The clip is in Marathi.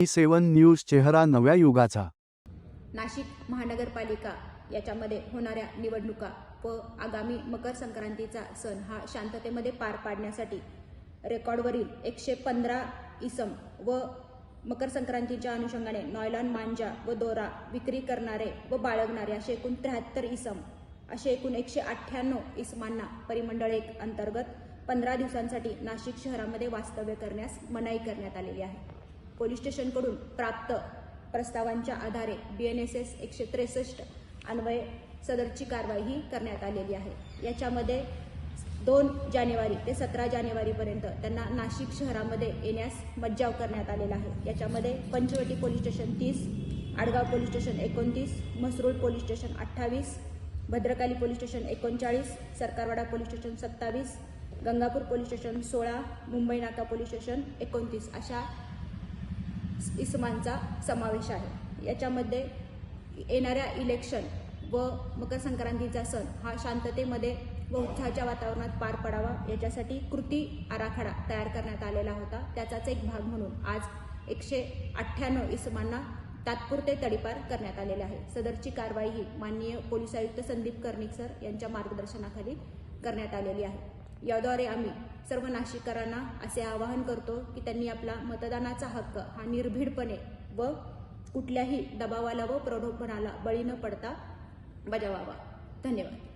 7 न्यूज चेहरा नव्या युगाचा। नाशिक महानगरपालिका याच्यामध्ये होणाऱ्या निवडणुका व आगामी मकर संक्रांतीचा सण हा शांततेमध्ये पार पाडण्यासाठी रेकॉर्डवरील 115 इसम व मकर संक्रांतीच्या अनुषंगाने नॉयलॉन मांजा व दोरा विक्री करणारे व बाळगणारे असे एकूण 73 इसम असे एकूण 198 इसमांना परिमंडळ 1 अंतर्गत 15 दिवसांसाठी नाशिक शहरामध्ये वास्तव्य करण्यास मनाई करण्यात आलेली आहे। पोलीस स्टेशनकडून प्राप्त प्रस्तावांच्या आधारे BNSS 163 अन्वये सदरची कारवाई ही करण्यात आलेली आहे। याच्यामध्ये 2 जानेवारी ते 17 जानेवारीपर्यंत त्यांना नाशिक शहरामध्ये येण्यास मज्जाव करण्यात आलेला आहे। याच्यामध्ये Panchavati police station 30, Adgaon police station 29, Mhasrul police station 28, Bhadrakali police station 39, Sarkarwada police station 27, Gangapur police station 16, Mumbai Naka police station 29 अशा इसमांचा समावेश आहे। याच्यामध्ये येणाऱ्या इलेक्शन व मकर संक्रांतीचा सण हा शांततेमध्ये व उत्साहाच्या वातावरणात पार पडावा याच्यासाठी कृती आराखडा तयार करण्यात आलेला होता। त्याचाच एक भाग म्हणून आज 198 इसमांना तात्पुरते तडीपार करण्यात आलेले आहे। सदरची कारवाई ही माननीय पोलीस आयुक्त संदीप कर्णिक सर यांच्या मार्गदर्शनाखाली करण्यात आलेली आहे। याद्वारे आम्ही सर्व नाशिककरांना असे आवाहन करतो की त्यांनी आपला मतदानाचा हक्क हा निर्भीडपणे व कुठल्याही दबावाला व प्रलोभनाला बळी न पडता बजावावा। धन्यवाद।